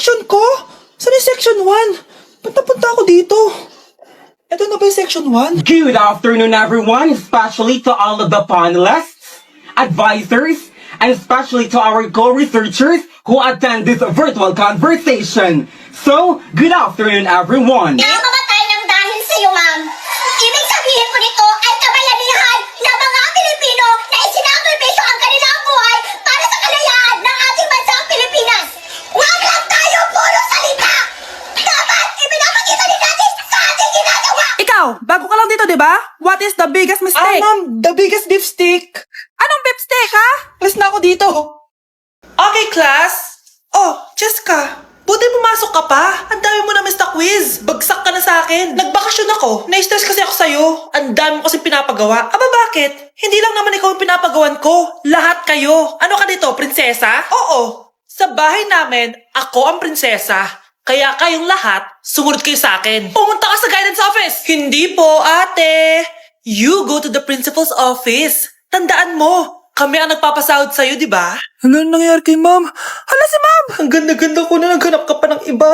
section ko? Saan yung section 1? Ba't napunta ako dito? Ito na ba yung section 1? Good afternoon, everyone, especially to all of the panelists, advisors, and especially to our co-researchers who attend this virtual conversation. So, good afternoon, everyone. Namamatay ng dahil sa iyo, ma'am. Ibig sabihin po nito ay kabayanihan ng mga Pilipino na isinakripisyo ang kanilang buhay para sa kalayaan ng ating bansang Pilipinas. Huwag lang tayo puro salita! Dapat ipinapakita din natin sa ating ginagawa! Ikaw, bago ka lang dito, di ba? What is the biggest mistake? Ma'am, the biggest beef stick. Anong beef steak, ha? Alis na ako dito. Okay, class. Oh, Jessica. Buti pumasok ka pa. Ang dami mo na miss na quiz. Bagsak ka na sa akin. Nagbakasyon ako. Na-stress kasi ako sa'yo. Ang dami mo kasi pinapagawa. Aba bakit? Hindi lang naman ikaw yung pinapagawan ko. Lahat kayo. Ano ka dito, prinsesa? Oo. Sa bahay namin, ako ang prinsesa. Kaya kayong lahat, sumunod kayo sa akin. Pumunta ka sa guidance office. Hindi po, ate. You go to the principal's office. Tandaan mo, kami ang nagpapasahod sa'yo, di ba? Ano nangyari kay ma'am? Hala si ma'am! Ang ganda-ganda ko na naghanap ka pa ng iba.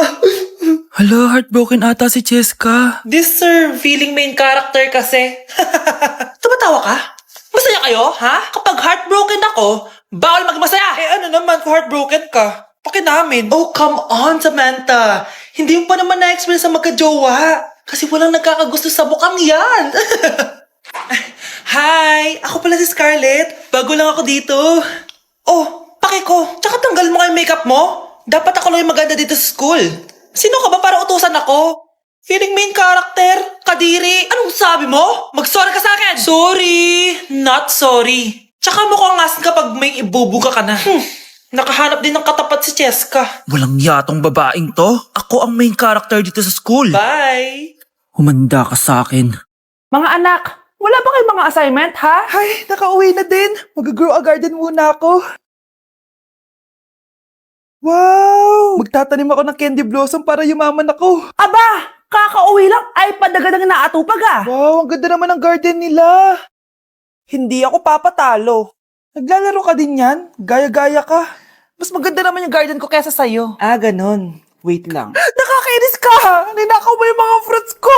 Hala, heartbroken ata si Cheska. This sir, feeling main character kasi. Tumatawa ka? Masaya kayo, ha? Kapag heartbroken ako, bawal maging masaya. Eh ano naman kung heartbroken ka? Pakinamin. Oh, come on, Samantha. Hindi mo pa naman na-experience sa magka-jowa. Kasi walang nagkakagusto sa mukhang yan. Hi! Ako pala si Scarlett. Bago lang ako dito. Oh, paki ko. Tsaka tanggal mo nga yung makeup mo. Dapat ako lang yung maganda dito sa school. Sino ka ba para utusan ako? Feeling main character? Kadiri? Anong sabi mo? Mag-sorry ka sa akin! Sorry! Not sorry. Tsaka mukhang asin kapag may ibubuga ka na. Nakahanap din ng katapat si Cheska. Walang yatong babaeng to. Ako ang main character dito sa school. Bye! Humanda ka sa akin. Mga anak, wala ba kayong mga assignment, ha? Ay, nakauwi na din. Mag-grow a garden muna ako. Wow! Magtatanim ako ng candy blossom para yumaman ako. Aba, kakauwi lang ay padagan ng naatupag, ah. Wow, ang ganda naman ng garden nila. Hindi ako papatalo. Naglalaro ka din yan? Gaya-gaya ka. Mas maganda naman yung garden ko kesa sa'yo. Ah, ganun. Wait lang. Nakakainis ka! Ninakaw mo yung mga fruits ko!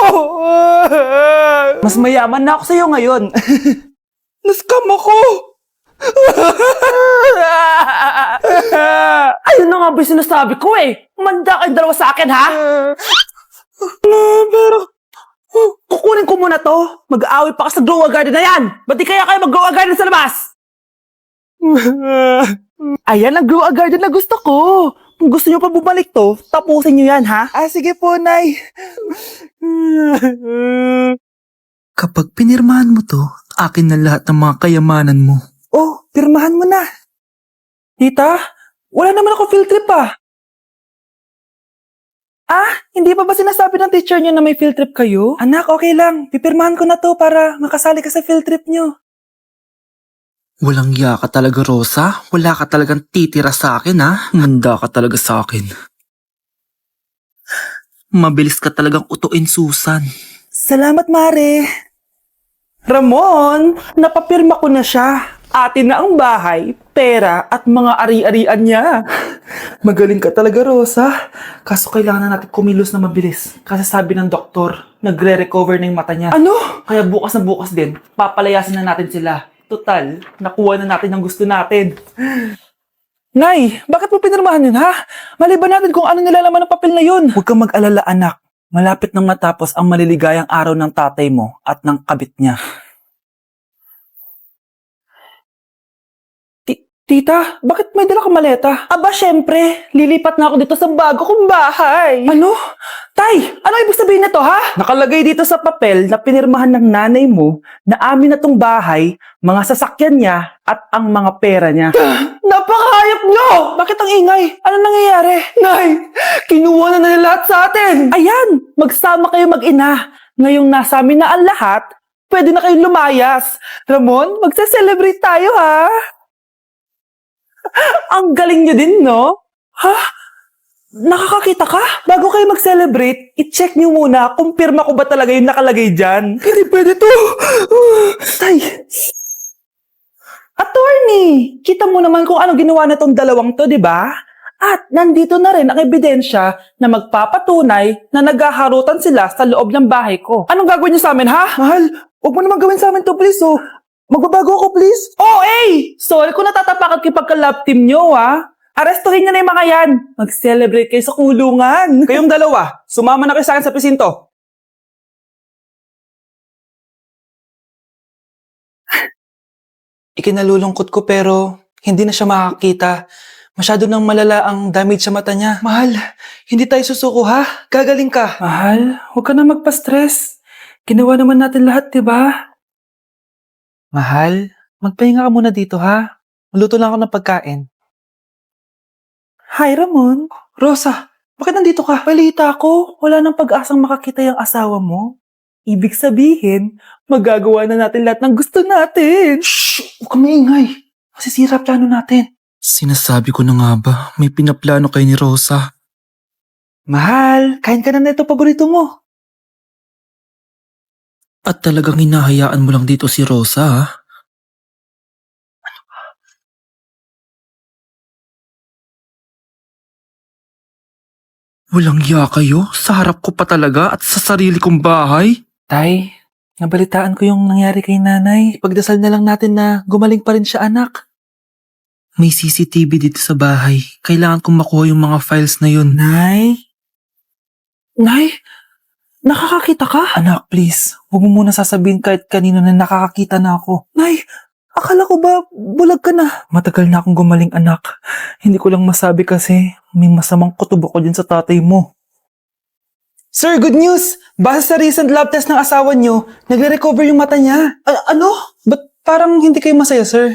Mas mayaman na ako sa'yo ngayon. Nascam ako! Ayun na nga ba yung sinasabi ko eh. Manda kayong dalawa sa akin, ha? Pero... Kukunin ko muna to. Mag-aaway pa ka sa grow a garden na yan. Ba't di kaya kayo mag-grow a garden sa labas? Ayan ang grow a garden na gusto ko. Kung gusto nyo pa bumalik to, tapusin nyo yan, ha? Ah, sige po, Nay. Kapag pinirmahan mo to, akin na lahat ng mga kayamanan mo. Oh, pirmahan mo na. Tita, wala naman ako field trip ah. Ah, hindi pa ba sinasabi ng teacher niyo na may field trip kayo? Anak, okay lang. Pipirmahan ko na to para makasali ka sa field trip niyo. Walang ya ka talaga, Rosa. Wala ka talagang titira sa akin, ha? Manda ka talaga sa akin. Mabilis ka talagang utuin, Susan. Salamat, Mare. Ramon, napapirma ko na siya. Atin na ang bahay, pera at mga ari-arian niya. Magaling ka talaga, Rosa. Kaso kailangan na natin kumilos na mabilis. Kasi sabi ng doktor, nagre-recover na yung mata niya. Ano? Kaya bukas na bukas din, papalayasin na natin sila. Total, nakuha na natin ang gusto natin. Nay, bakit mo pinirmahan yun, ha? Maliban natin kung ano nilalaman ng papel na yun. Huwag kang mag-alala, anak. Malapit nang matapos ang maliligayang araw ng tatay mo at ng kabit niya. Tita, bakit may dala kang maleta? Aba, syempre. Lilipat na ako dito sa bago kong bahay. Ano? Tay, ano ibig sabihin nito, ha? Nakalagay dito sa papel na pinirmahan ng nanay mo na amin na tong bahay, mga sasakyan niya at ang mga pera niya. Napakahayop nyo! Bakit ang ingay? Ano nangyayari? Nay, kinuha na nila lahat sa atin. Ayan, magsama kayo mag-ina. Ngayong nasa amin na ang lahat, pwede na kayong lumayas. Ramon, magse-celebrate tayo, ha? Ang galing nyo din, no? Ha? Nakakakita ka? Bago kayo mag-celebrate, i-check nyo muna kung pirma ko ba talaga yung nakalagay dyan. Hindi pwede to. Tay. Attorney, kita mo naman kung ano ginawa na tong dalawang to, di ba? At nandito na rin ang ebidensya na magpapatunay na naghaharutan sila sa loob ng bahay ko. Anong gagawin niyo sa amin, ha? Mahal, huwag mo naman gawin sa amin to, please, oh. Magbabago ako, please. Oh, sorry kung natatapakan kayo pagka-love team niyo, ha? Arestuhin niyo na yung mga yan. Mag-celebrate kayo sa kulungan. Kayong dalawa, sumama na kayo sa akin sa presinto. Ikinalulungkot ko pero hindi na siya makakita. Masyado nang malala ang damage sa mata niya. Mahal, hindi tayo susuko ha? Gagaling ka. Mahal, huwag ka na magpa-stress. Ginawa naman natin lahat, diba? Mahal, magpahinga ka muna dito ha. Maluto lang ako ng pagkain. Hi, Ramon. Rosa, bakit nandito ka? Balita ko, wala nang pag-asang makakita yung asawa mo. Ibig sabihin, magagawa na natin lahat ng gusto natin. Shh! Huwag kang maingay. Masisira plano natin. Sinasabi ko na nga ba, may pinaplano kay ni Rosa. Mahal, kain ka na nito paborito mo. At talagang hinahayaan mo lang dito si Rosa, ha? Walang iya kayo? Sa harap ko pa talaga at sa sarili kong bahay? Tay, nabalitaan ko yung nangyari kay nanay. Pagdasal na lang natin na gumaling pa rin siya, anak. May CCTV dito sa bahay. Kailangan kong makuha yung mga files na yun. Nay? Nay? Nakakakita ka? Anak, please. Huwag mo muna sasabihin kahit kanino na nakakakita na ako. Nay, akala ko ba bulag ka na? Matagal na akong gumaling, anak. Hindi ko lang masabi kasi may masamang kutob ako dyan sa tatay mo. Sir, good news! Base sa recent lab test ng asawa niyo, nagre-recover yung mata niya. Ano? Ba't parang hindi kayo masaya, sir?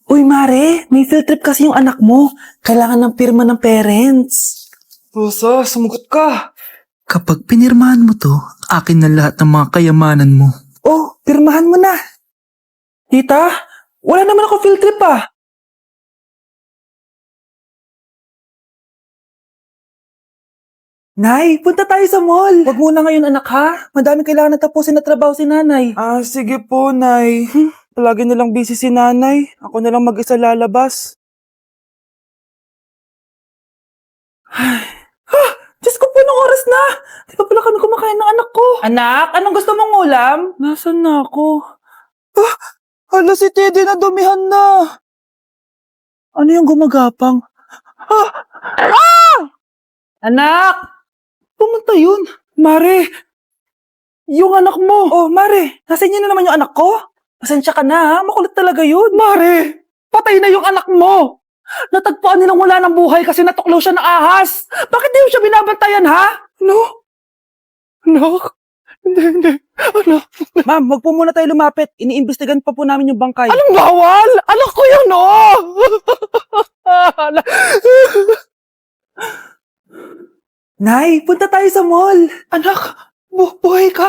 Uy, Mare, may field trip kasi yung anak mo. Kailangan ng pirma ng parents. Rosa, sumagot ka. Kapag pinirmahan mo to, akin na lahat ng mga kayamanan mo. Oh, pirmahan mo na. Tita, wala naman ako field trip ah. Nay, punta tayo sa mall. Wag muna ngayon, anak, ha? Madami kailangan na tapusin na trabaho si nanay. Sige po, nay. Palagi nilang busy si nanay. Ako na lang mag-isa lalabas. Diyos ko po, anong oras na? Di pa pala kami kumakain ng anak ko. Anak, anong gusto mong ulam? Nasaan na ako? Hala, si Teddy na dumihan na. Ano yung gumagapang? Anak! Pumunta yun. Mare, yung anak mo. Oh, Mare, nasa inyo na naman yung anak ko? Pasensya ka na ha, makulit talaga yun. Mare, patay na yung anak mo. Natagpuan nilang wala ng buhay kasi natuklaw siya ng ahas. Bakit di mo siya binabantayan ha? No? Anak? Hindi. Anak. Ma'am, wag po muna tayo lumapit. Iniimbestigan pa po namin yung bangkay. Anong bawal? Anak ko yun, oh! Nay, punta tayo sa mall. Anak, buhay ka?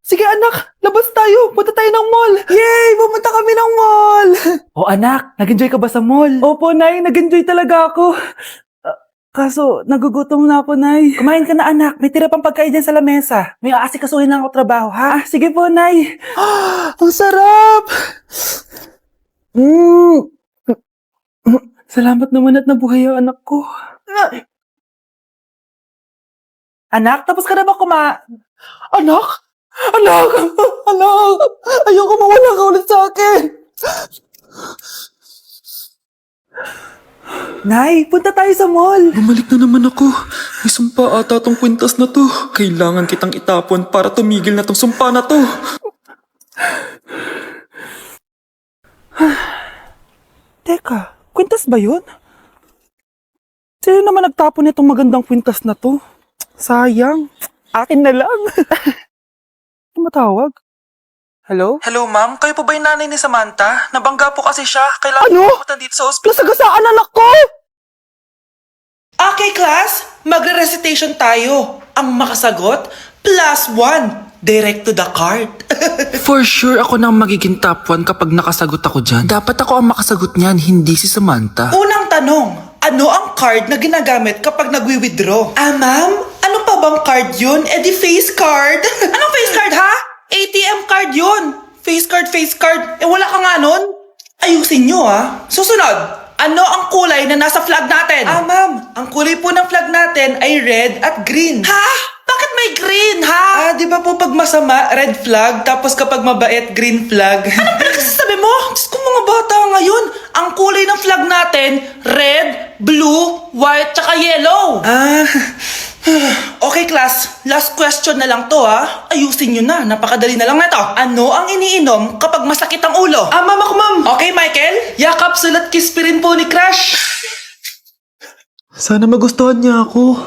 Sige anak, labas tayo. Punta tayo ng mall. Yay! Pumunta kami ng mall. Oh anak, nag-enjoy ka ba sa mall? Opo, Nay. Nag-enjoy talaga ako. Kaso, nagugutom na ako, Nay. Kumain ka na, anak. May tira pang pagkain dyan sa lamesa. May aasikasuhin lang ako trabaho, ha? Sige po, Nay. Ang sarap! Salamat naman at nabuhay ang anak ko. Anak, tapos ka na ba Anak! Anak! Anak! Ayoko mawala ka ulit sa akin! Nay, punta tayo sa mall! Bumalik na naman ako. May sumpa ata tong kwintas na to. Kailangan kitang itapon para tumigil na tong sumpa na to. Teka, kwintas ba yun? Sino naman nagtapon nitong magandang kwintas na to? Sayang. Akin na lang. Tumatawag? Hello? Hello, ma'am. Kayo po ba yung nanay ni Samantha? Nabangga po kasi siya. Kailangan pumunta dito sa ospital. Nasagasaan anak ko! Okay, class. Magre-recitation tayo. Ang makasagot, +1. Direct to the card. For sure ako nang magiging top 1 kapag nakasagot ako dyan. Dapat ako ang makasagot niyan, hindi si Samantha. Unang tanong, ano ang card na ginagamit kapag nagwi-withdraw? Ma'am? Ano pa bang card yun? Di face card. Anong face card, ha? ATM card yun. Face card. Wala ka nga nun? Ayusin nyo, ha? Susunod, Ano ang kulay na nasa flag natin? Ma'am, ang kulay po ng flag natin ay red at green. Ha? Bakit may green, ha? Di ba po pag masama, red flag, tapos kapag mabait, green flag? Ano pinagsasabi mo? Diyos ko mga bata ngayon, ang kulay ng flag natin, red, blue, white, tsaka yellow. Okay class, last question na lang to ha. Ayusin nyo na, napakadali na lang na to. Ano ang iniinom kapag masakit ang ulo? Ma'am ako ma'am. Okay Michael, yakap, sulat, kiss pa rin po ni Crush. Sana magustuhan niya ako.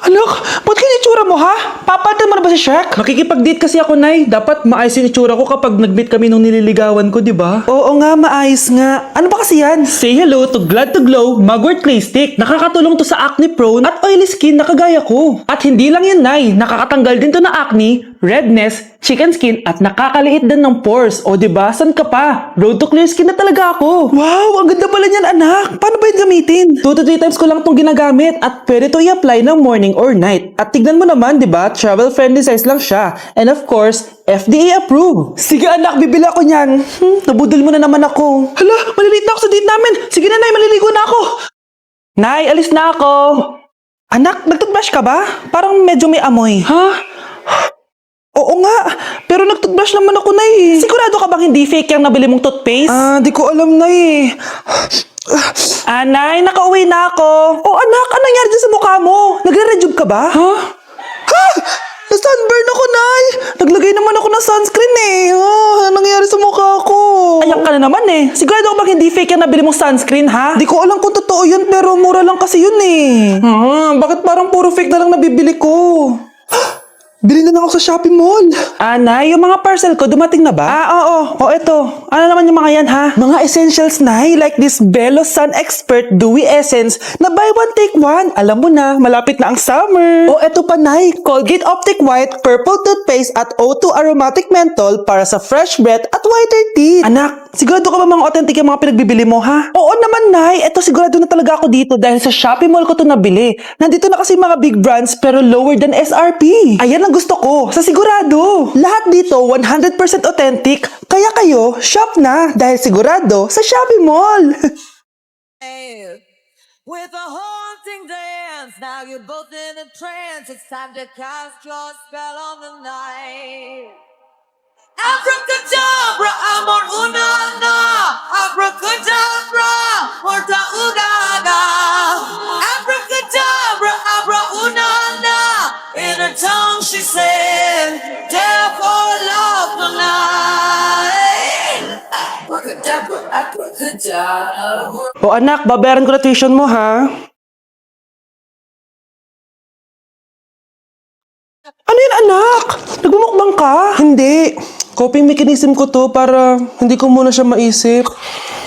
Anak, ba't kaya itsura mo ha? Papalitan mo na ba si Shrek? Makikipag-date kasi ako, Nay. Dapat maayos yung itsura ko kapag nag-meet kami nung nililigawan ko, di ba? Oo nga, maayos nga. Ano ba kasi yan? Say hello to Glad to Glow Mugwort Clay Stick. Nakakatulong to sa acne prone at oily skin na kagaya ko. At hindi lang yan, Nay. Nakakatanggal din to ng acne, redness, chicken skin at nakakaliit din ng pores. O di ba? San ka pa? Road to clear skin na talaga ako. Wow, ang ganda pala niyan anak. Paano ba yun gamitin? 2 to 3 times ko lang itong ginagamit at pwede to i-apply ng morning or night. At tignan mo naman, di ba? Travel-friendly size lang siya. And of course, FDA approved. Sige anak, bibili ako niyan. Nabudol mo na naman ako. Hala, maliliit na ako sa date namin. Sige na, Nay, maliligo na ako. Nay, alis na ako. Anak, nagtoothbrush ka ba? Parang medyo may amoy. Ha? Oo nga, pero nagtoothbrush naman ako, Nay. Sigurado ka bang hindi fake yung nabili mong toothpaste? Di ko alam, Nay. Nay, nakauwi na ako. Oh anak, anong nangyari dyan sa mukha mo? Nagre-rejuve ka ba? Ha? Na-sunburn ako, Nay. Naglagay naman ako ng sunscreen eh. Anong nangyari sa mukha ko? Ayak ka na naman eh. Sigurado ka bang hindi fake yung nabili mong sunscreen, ha? Di ko alam kung totoo yun, pero mura lang kasi yun eh. Bakit parang puro fake na lang nabibili ko? Bili na lang ako sa Shopee Mall. Nay, yung mga parcel ko dumating na ba? Oo. O eto, ano naman yung mga yan ha? Mga essentials, Nay, like this Bello Sun Expert Dewy Essence na buy one take one. Alam mo na, malapit na ang summer. O eto pa, Nay, Colgate Optic White Purple Toothpaste at O2 Aromatic Menthol para sa fresh breath at whiter teeth. Anak, sigurado ka ba mga authentic yung mga pinagbibili mo, ha? Oo naman, Nay. Eto sigurado na talaga ako dito dahil sa Shopee Mall ko to nabili. Nandito na kasi mga big brands pero lower than SRP. Ayan ang gusto ko, sa sigurado. Lahat dito 100% authentic, kaya kayo, shop na dahil sigurado sa Shopee Mall. With a haunting dance, now you're both in a trance. It's time to cast your spell on the night. Abracadabra, amor una na. Abracadabra, morta ugaga. Abracadabra, abra una na. In her tongue she said, therefore love tonight. Abracadabra, abracadabra. O anak, babayaran ko na tuition mo, ha? Ano yun, anak? Nagmumukbang ka? Hindi. Coping mechanism ko to para hindi ko muna siya maisip.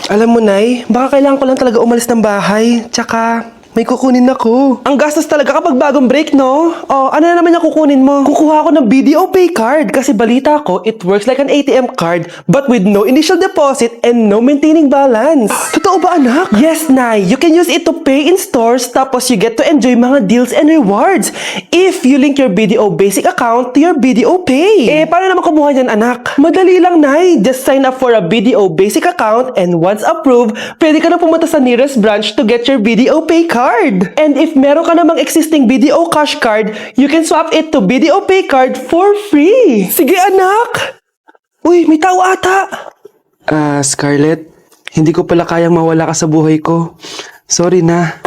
Alam mo, Nay, baka kailangan ko lang talaga umalis ng bahay. Tsaka, may kukunin ako. Ang gastos talaga kapag bagong break, no? O, ano na naman yung kukunin mo? Kukuha ako ng BDO Pay card. Kasi balita ko, it works like an ATM card but with no initial deposit and no maintaining balance. Totoo ba, anak? Yes, Nay. You can use it to pay in stores tapos you get to enjoy mga deals and rewards if you link your BDO basic account to your BDO Pay. Eh, paano naman kumuha niyan, anak? Madali lang, Nay. Just sign up for a BDO basic account and once approved, pwede ka na pumunta sa nearest branch to get your BDO Pay card. And if meron ka namang existing BDO cash card, you can swap it to BDO Pay card for free. Sige, anak. Uy, may tao ata. Scarlett, hindi ko pala kayang mawala ka sa buhay ko. Sorry na.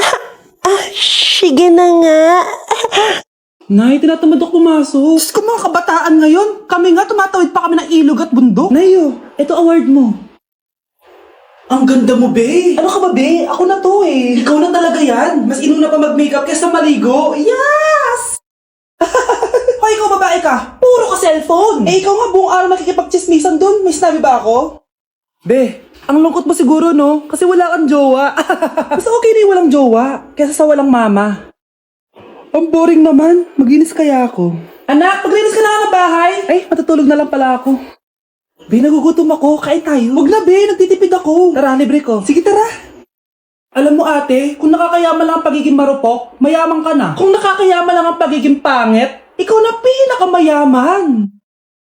Sige na nga. Nay, tinatamad ako pumasok. Diyos ko, mga kabataan ngayon. Kami nga, tumatawid pa kami ng ilog at bundok. Nayo, ito award mo. Ang ganda mo, be. Ano ka ba, be? Ako na to eh. Ikaw na talaga yan. Mas inuna pa mag-makeup kaysa maligo. Yes! Hoy, ikaw babae ka. Puro ka cellphone. Eh, ikaw nga buong araw nakikipagchismisan dun. May sinabi ba ako? Be, ang lungkot mo siguro, no? Kasi wala kang jowa. Mas okay na yung walang jowa kaysa sa walang mama. Ang boring naman. Maginis kaya ako. Anak, paglinis ka na nga ng bahay. Ay, matutulog na lang pala ako. Be, nagugutom ako. Kain tayo. Huwag na, be. Nagtitipid ako. Tara, libre ko. Sige, tara. Alam mo, ate, kung nakakayaman lang ang pagiging marupok, mayaman ka na. Kung nakakayaman lang ang pagiging pangit, ikaw na pinakamayaman.